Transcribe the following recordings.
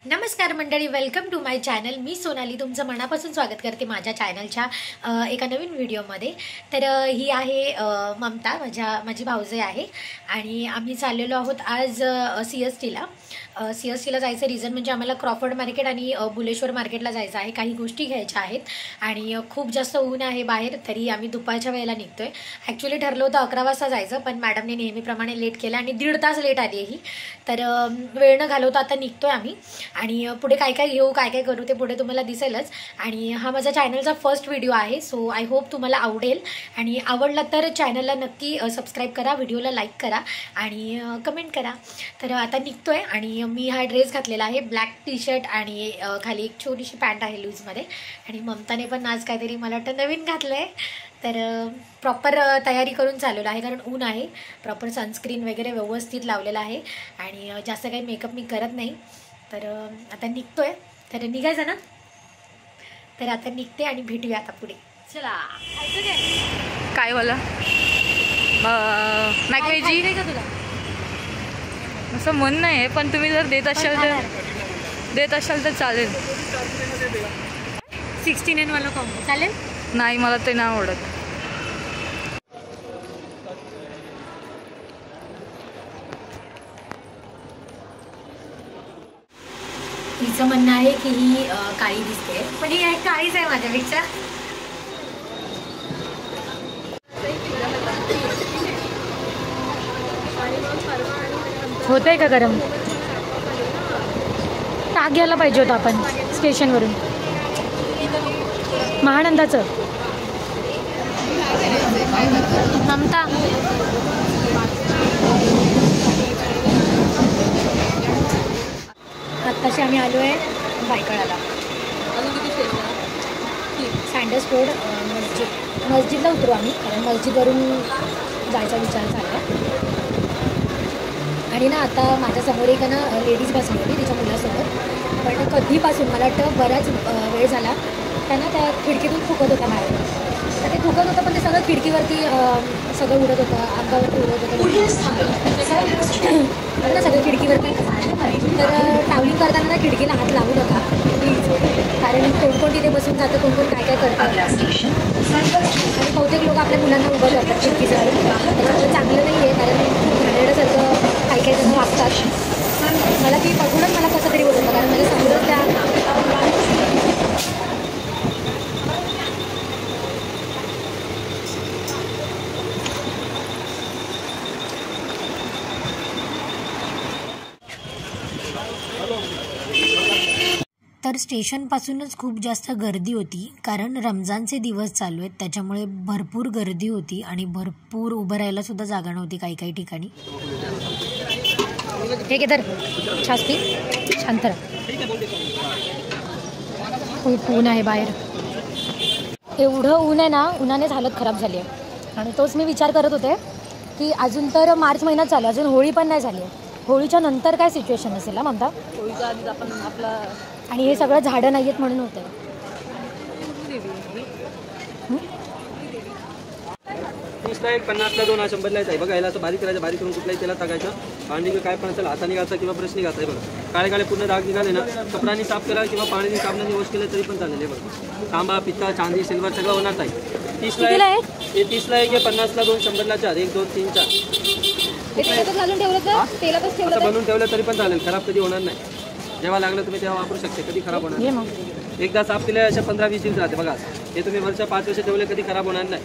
नमस्कार मंडळी, welcome to my channel. मी सोनाली तुमचं मनापासून स्वागत करते माझ्या चॅनलच्या एका नवीन व्हिडिओमध्ये. तर ही आहे ममता, माझी भाऊजाई आहे आणि आम्ही चाललेलो आहोत आज CSTला. CSTला जायचं रिझन म्हणजे आम्हाला क्रॉफर्ड मार्केट आणि बुलेश्वर मार्केटला जायचं आहे. काही गोष्टी घ्यायच्या आहेत आणि खूप जास्त ऊन आहे बाहेर, तरी आम्ही दुपारच्या वेळेला निघतोय. ॲक्च्युली ठरलं होतं 11 वाजता जायचं, पण मॅडमने नेहमीप्रमाणे लेट केलं आणि 1.5 तास लेट आली ही. तर वेळ न घालवता आता निघतोय आम्ही आणि पुढे काय काय घेऊ काय काय करू ते पुढे तुम्हाला दिसेलच. आणि हा माझा चॅनलचा फर्स्ट व्हिडिओ आहे, सो आय होप तुम्हाला आवडेल आणि आवडला तर चॅनलला नक्की सबस्क्राईब करा, व्हिडिओला लाईक करा आणि कमेंट करा. तर आता निघतोय आणि मी हा ड्रेस घातलेला आहे, ब्लॅक टी-शर्ट आणि खाली एक छोटीशी पॅन्ट आहे लूजमध्ये. आणि ममताने पण आज काहीतरी मला वाटतं नवीन घातलं आहे. तर प्रॉपर तयारी करून चालवलं आहे, कारण ऊन आहे. प्रॉपर सनस्क्रीन वगैरे व्यवस्थित लावलेलं आहे आणि जास्त काही मेकअप मी करत नाही. तर आता निघतोय, तर निघायचं ना. तर आता निघते आणि भेटूया आता पुढे. चला. काय वाला मॅकवेजी का तुला असं मन नाही, पण तुम्ही जर देत असाल तर चालेल. 16 वाला कॉम्बो चालेल. नाही, मला ते नाही आवडत. तिचं म्हणणं आहे की ही काळी दिसते, पण ही काळीच आहे माझ्यापेक्षा. होतंय का गरम? ताक घ्यायला पाहिजे होतं आपण स्टेशनवरून. महानंदाचं ममता आत्ताशी आम्ही आलो आहे बायकळाला. सँडल्स रोड मस्जिदला उतरू आम्ही, कारण मस्जिदवरून जायचा विचार झाला. आणि ना आता माझ्यासमोर एक ना लेडीज बसली होती तिच्या मुलासोबत, पण कधीपासून मला वाटतं बराच वेळ झाला त्यांना त्या खिडकीतून फुकत होता बाहेर. तर ते फुकत होतं, पण ते सगळं खिडकीवरती सगळं उडत होतं, अंगावरती उडत होतं ना सगळं खिडकीवरती. तर ट्रॅव्हलिंग करताना ना खिडकीला हात लावू नका प्लीज, कारण कोण तिथे बसून जातं, कोण काय काय करतात. आणि बहुतेक लोक आपल्या मुलांना उभं करतात खिडकीचं, त्याच्यामुळे चांगलं नाही आहे, कारण घाणेरड्यासारखं काही काही जण वागतात. मला ती बघूनच मला कसं तरी होत होतं, कारण माझ्या समोरच त्या तर स्टेशनपासूनच खूप जास्त गर्दी होती, कारण रमजानचे दिवस चालू आहेत, त्याच्यामुळे भरपूर गर्दी होती आणि भरपूर उभं राहायला सुद्धा जागा नव्हती काही काही ठिकाणी. हे केदार छास पी, शांत राहा. खूप ऊन आहे बाहेर, एवढं ऊन आहे ना, उन्हानेच हालत खराब झाली आहे. आणि तोच मी विचार करत होते की अजून तर मार्च महिन्यात चालू, अजून होळी पण नाही झाली आहे. होळीच्या नंतर काय सिच्युएशन असेल ना ममता? होळीच्या आधीच आपण आपला, आणि हे सगळं झाडं नाही आहेत म्हणून होतं. 30ला 1, 50ला 2, 100ला आहे बघा. याला असं बारीक करायचं, बारीक करून कुठल्याही तेलात टाकायचं. भांडी काय पण असेल हाताने घालता किंवा ब्रशने घालता आहे बघा. काळे काळे पूर्ण डाग निघाले ना, कपड्याने साफ करा किंवा पाण्याने साबणाने वॉश केलं तरी पण चालेल. बघा, तांबा, पित्ता, चांदी, सिल्वर सगळं होणार नाही. 30ला आहे, हे 30ला 1, 50ला 2, 100ला 4, 1, 2, 3, 4 बनवून ठेवलं तरी पण चालेल, खराब कधी होणार नाही. जेव्हा लागलं तुम्ही तेव्हा वापरू शकते, कधी खराब होणार नाही. एकदा साफ केले अशा 15-20 दिवस राहते बघा. हे तुम्ही वर्ष 5 वर्ष ठेवले कधी खराब होणार नाही.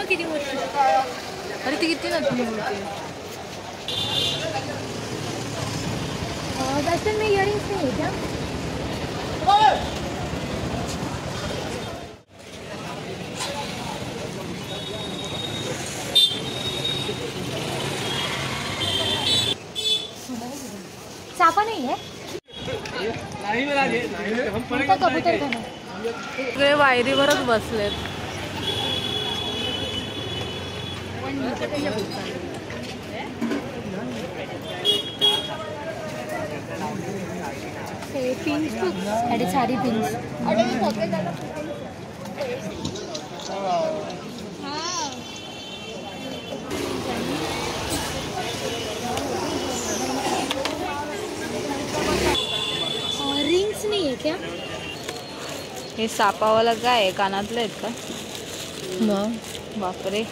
किती मोठी, अरे ती किती ना तुम्ही बोलते. दर्शन में इयरिंग्स नहीं है क्या? चापा नहीं है, नहीं मिला, हम कबूतर खाना सगळे वायरीवरच बसलेत. पिंक्स बघ, सारी पिंक्स. रिंग्स नाही आहे क्या? हे सापावाला काय आहे? कानातले आहेत का? मग बापरे,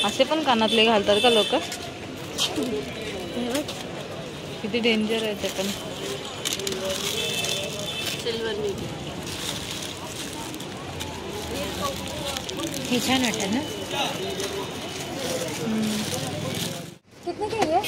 असे पण कानातले घालतात का लोक? किती डेंजर आहे ते पण. हे छान वाटतं ना. कितने के ये?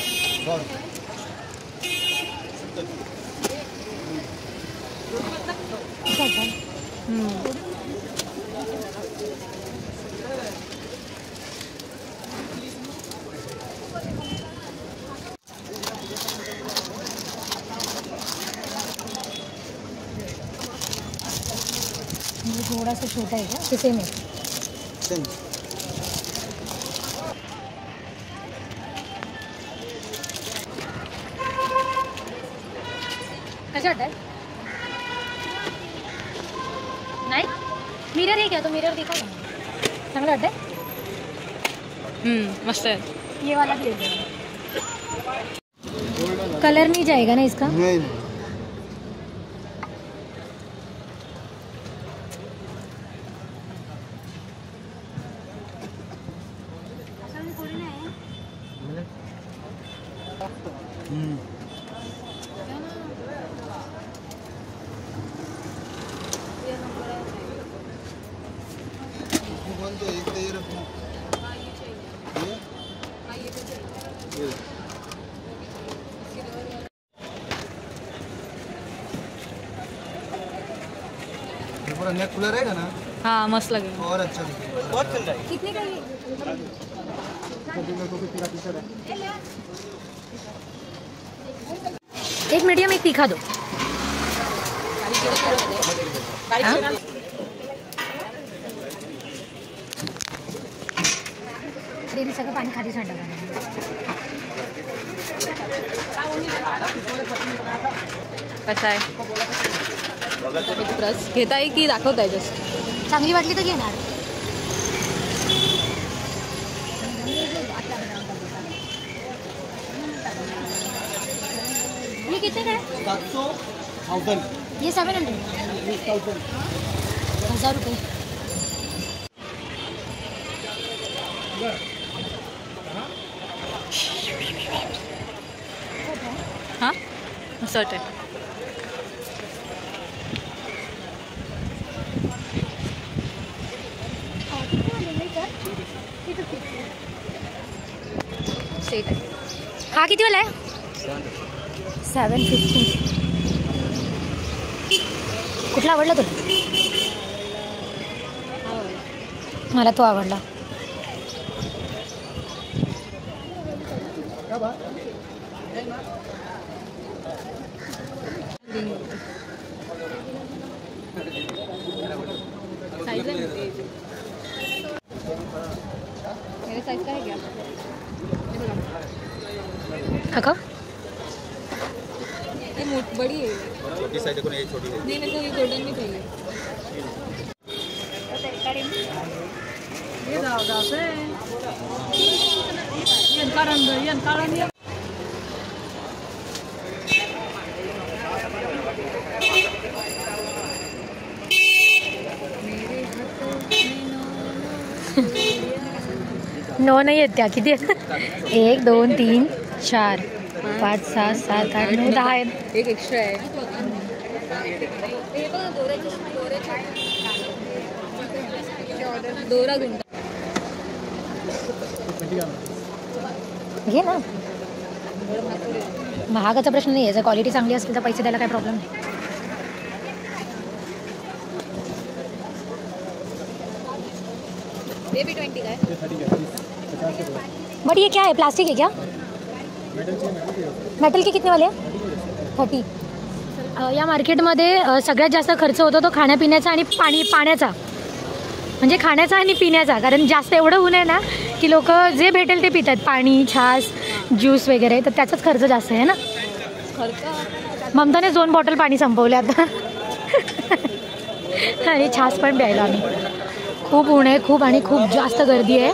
थोड़ा सा छोटा है क्या? किसे में कशा वाटत? नाही मिरर आहे क्या? तो मिरर दिखा ना. चांगलं वाटत. मस्त आहे. ये वाला भी कलर नहीं जाएगा ना इसका? नहीं. पूरा नेक खुला रहेगा ना. हाँ मस्त लगेगा. और अच्छा बहुत चल रहा है. कितने का ये? एक मीडियम एक तीखा दो. डेली सगळं पाणी खाली सांडलं. कसा आहे? एक्सप्रेस घेताय की दाखवताय? जस्ट चांगली वाटली तर घेणार. ये कितने का है? 700,000. ये 700. 1000 रुपये. हां शर्ट आहे. सेट आहे. हा किती वाला आहे? 750. कुठला आवडला तुला? मला तो आवडला. साइज है मेरे साइज का है क्या? अका ये बड़ी है. छोटी साइज देखो ना, ये छोटी है. नहीं मेरे को ये गोल्डन में चाहिए. ये दाव से ये कारण नौ नाही आहेत त्या. किती? 1 2 3 4 5 6 7 8 9 10 आहेत. एक एक्स्ट्रा आहे. दोरा गुंडा घे ना. महागाचा प्रश्न नाही आहे. जर क्वालिटी चांगली असेल तर पैसे द्यायला काही प्रॉब्लेम नाही. ये भी 20 का है. बट ये क्या है? प्लास्टिक है क्या? मेटल के कितने वाले हैं? 30. या मार्केटमध्ये सगळ्यात जास्त खर्च होतो तो खाण्यापिण्याचा आणि पाण्याचा, म्हणजे खाण्याचा आणि पिण्याचा. कारण जास्त एवढं ऊन आहे ना की लोक जे भेटेल ते पितात, पाणी, छास, ज्यूस वगैरे, तर त्याचाच खर्च जास्त आहे ना. ममताने 2 बॉटल पाणी संपवले आता आणि छास पण प्यायला आम्ही. खूप ऊन आहे, खूप आणि खूप जास्त गर्दी आहे.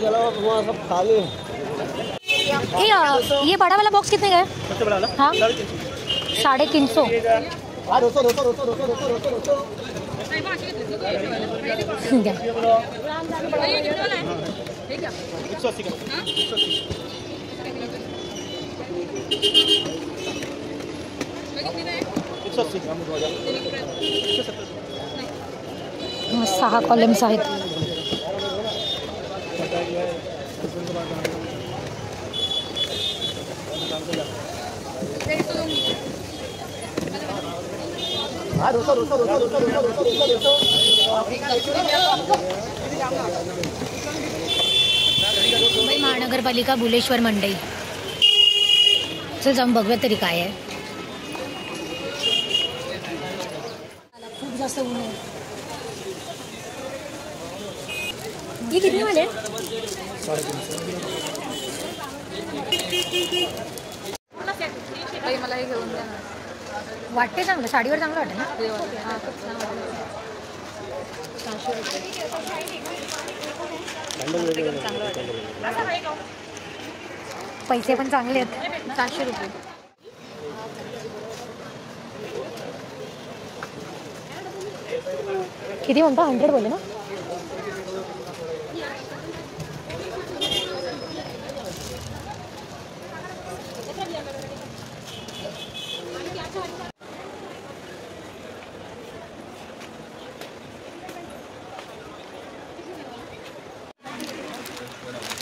ये बड़ा वाला बॉक्स कितने का है? हाँ 350. क्या 6 कॉलम्स आहेत. मुंबई महानगरपालिका बुलेश्वर मंडई. चल जाऊन बघूया तरी काय आहे. खूप जास्त ऊन आहे. हे किती वाले? मला हे घेऊन द्या ना. वाटते चांगलं, साडीवर चांगलं वाटतं ना. हां खूप छान वाटतं. 400 रुपये. पैसे पण चांगले आहेत. 400 रुपये. किती म्हणता? 100 बोलले ना.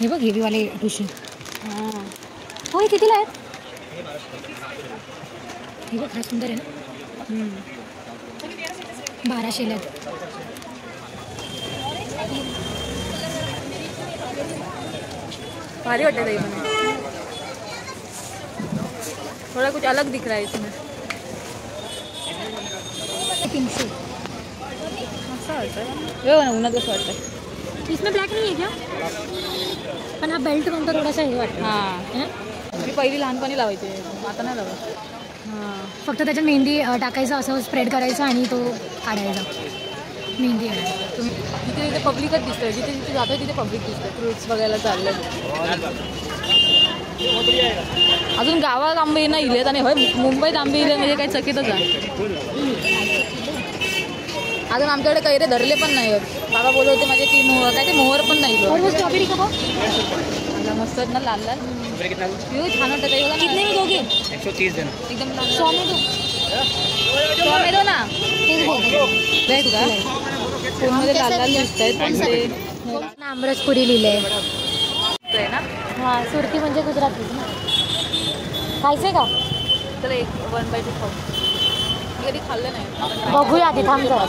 हे बघ हेवीवाले टुशी. हां हो हे कितीला आहेत? हे बघ खरं सुंदर आहे ना. 1200ला आहेत. भारी वाटतं ताई पण. थोड़ा कुछ अलग दिख रहा है इसमें. 300. असं वाटतं हो ना, उन्हात कसं वाटतं. इसमें ब्लॅक नाही आहे क्या? पण हा बेल्ट म्हणतो थोडासा हे वाटतं. हां मी पहिली लहानपणी लावायची, आता नाही लावत. हां फक्त त्याच्यात मेहंदी टाकायचं, असं स्प्रेड करायचं आणि तो काढायचा. मेहंदी आहे. तुम्ही जिथे तिथे पब्लिकच दिसतंय, जिथे जिथे जातोय तिथे पब्लिक दिसतंय. फ्रुट्स बघायला चाललंय. अजून गावात आंबे ना इलेत आणि होय मुंबईत आंबे इले म्हणजे काही चकितच आहे. अजून आमच्याकडे कैरे धरले पण नाही आहेत. बाबा बोलत होते माझे की काय ते मोहर पण नाही. स्ट्रॉबेरी का भाव? मस्त आहेत ना लाल लाल. येऊ छान वाटतं ताई. कितने में दोगे? 130 देना. एकदम लाल 100 में दो. 100 में दो ना. तेच बोलते. बॅग का फोनमध्ये लाल लाल दिसत आहेत पण ते आमरसपुरी लिहिलंय आहे ना. हां सुरती म्हणजे गुजरातीच ना. खायचंय का? तर एक 1/2 खाऊ. मी कधी खाल्लं नाही. बघूया आधी, थांब जरा.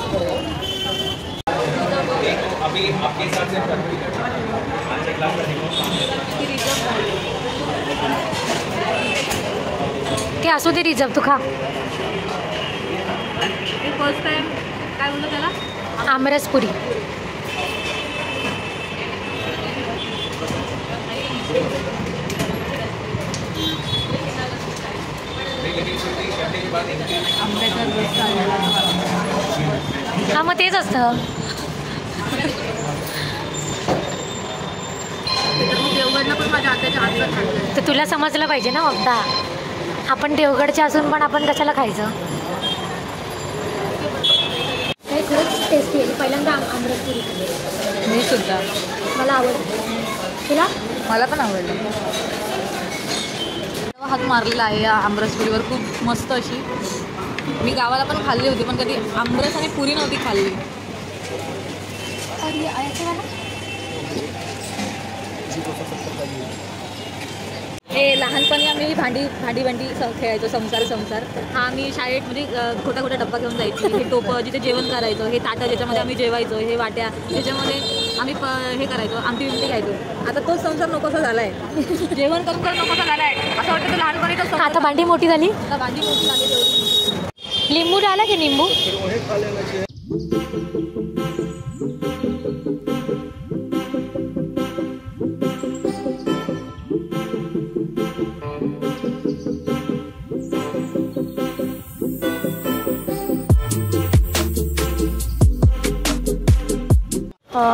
ते असू दे रिझर्व, तू खा. फर्स्ट टाइम काय बोलतो त्याला? आमरसपुरी. हा मग तेच असतं. देवगडला पण माझ्या आत्याच्या हातचं खाल्लं. तर तुला समजलं पाहिजे ना ममता, आपण देवगडचे असून पण आपण कशाला खायचं. हे खरंच टेस्टी आहे. पहिल्यांदा आमरसपुरी खाल्ली. मी सुद्धा. मला आवडतं. तुला? मला पण आवडलं. हात मारलेला आहे या आमरसपुरीवर, खूप मस्त अशी. मी गावाला पण खाल्ली होती पण कधी आमरस आणि पुरी नव्हती खाल्ली. हे लहानपणी आम्ही भांडी खेळायचो. संसार हा आम्ही शाळेत म्हणजे खोटा डब्बा घेऊन जायची. हे टोपं जिथे जेवण करायचो, हे ताटं ज्याच्यामध्ये आम्ही जेवायचो, हे वाट्या ज्याच्यामध्ये आम्ही हे करायचो, आमटी घ्यायचो. आता तोच संसार नकोसा झाला आहे. जेवण करून नकोसा झाला आहे. असं वाटतं लहानपणी तो आता भांडी मोठी झाली. आता भांडी मोठी झाली. लिंबू डाला की निंबू?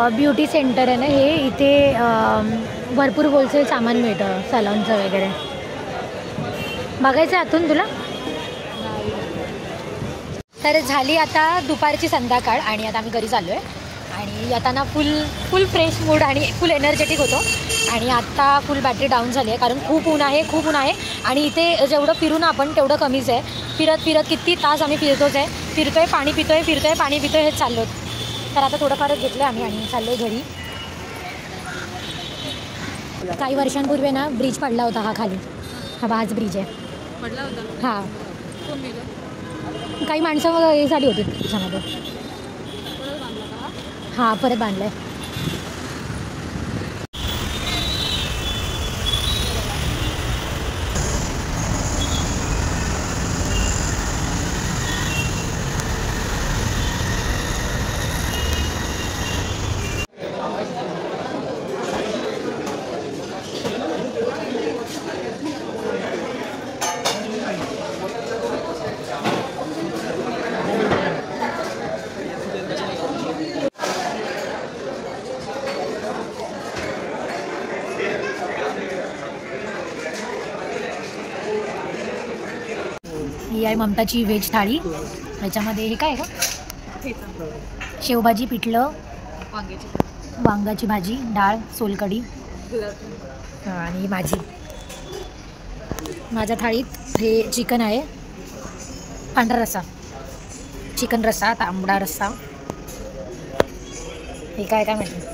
ब्युटी सेंटर आहे ना हे, इथे भरपूर होलसेल सामान मिळतं सलॉनचं वगैरे. बघायचं आतून तुला? तर झाली आता दुपारची संध्याकाळ आणि आता आम्ही घरी चाललो आहे. आणि येताना फुल फ्रेश मूड आणि फुल एनर्जेटिक होतो. आणि आत्ता फुल बॅटरी डाऊन झाली आहे कारण खूप ऊन आहे. आणि इथे जेवढं फिरू ना आपण तेवढं कमीच आहे. फिरत किती तास आम्ही फिरतोच आहे. फिरतोय पाणी पितोय हेच चाललो. तर आता थोडंफारच घेतलं आम्ही आणि चाललो घरी. काही वर्षांपूर्वी ना ब्रिज पडला होता हा खाली. हा हाच ब्रिज आहे. पडला होता? हां, कोण गेलं? काही माणसं हे झाली होती त्याच्यामध्ये. हां, परत बांधलं आहे. ही आहे ममताची व्हेज थाळी. ह्याच्यामध्ये हे काय आहे का? शेवभाजी, पिठलं, वांगाची भाजी, डाळ, सोलकढी आणि भाजी. माझ्या थाळीत हे चिकन आहे, पांढरा रस्सा, चिकन रस्सा, तांबडा रस्सा. हे काय माहिती.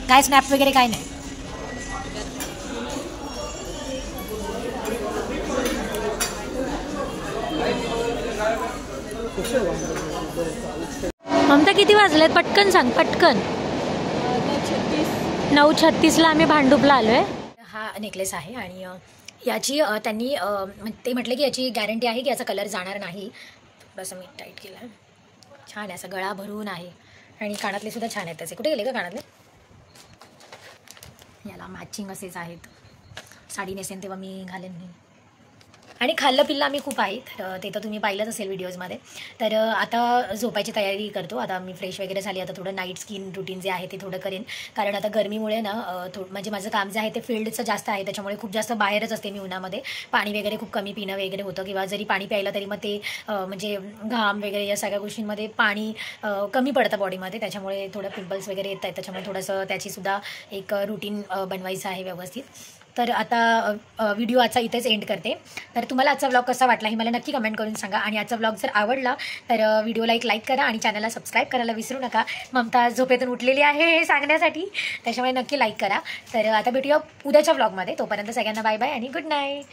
काय स्नॅप वगैरे काय नाही. ममता किती वाजलेत? पटकन सांग, पटकन. 9:36ला आम्ही भांडूपला आलो आहे. हा नेकलेस आहे आणि याची त्यांनी ते म्हटलं की याची गॅरंटी आहे की याचा कलर जाणार नाही. थोडंसं मी टाईट केलं आहे. छान आहे, असा गळा भरून आहे आणि कानातले सुद्धा छान आहेत त्याचे. कुठे गेले का कानातले? याला मॅचिंग असेच आहेत. साडी नेसेन तेव्हा मी घालेन नाही. आणि खाल्लं पिल्लं आम्ही खूप आहे, तर ते तर तुम्ही पाहिलंच असेल व्हिडिओजमध्ये. तर आता झोपायची तयारी करतो. आता मी फ्रेश वगैरे झाली. आता थोडं नाईट स्किन रुटीन जे आहे ते थोडं करेन, कारण आता गरमीमुळे ना म्हणजे माझं काम जे आहे ते फील्डचं जास्त आहे, त्याच्यामुळे खूप जास्त बाहेरच असते मी उन्हामध्ये. पाणी वगैरे खूप कमी पिणं वगैरे होतं, किंवा जरी पाणी प्यायलं तरी मग ते म्हणजे घाम वगैरे या सगळ्या गोष्टींमध्ये पाणी कमी पडतं बॉडीमध्ये, त्याच्यामुळे थोडं पिंपल्स वगैरे येत आहेत. त्याच्यामुळे थोडंसं त्याचीसुद्धा एक रुटीन बनवायचं आहे व्यवस्थित. तर आता व्हिडिओ आजचा इथेच एंड करते. तर तुम्हाला आजचा व्लॉग कसा वाटला हे मला नक्की कमेंट करून सांगा. आणि आजचा व्लॉग जर आवडला तर व्हिडिओला एक लाईक करा आणि चॅनलला सबस्क्राईब करायला विसरू नका. ममता झोपेतून उठलेली आहे हे सांगण्यासाठी, त्याच्यामुळे नक्की लाईक करा. तर आता भेटूया उद्याच्या व्लॉगमध्ये. तोपर्यंत सगळ्यांना बाय बाय आणि गुड नाईट.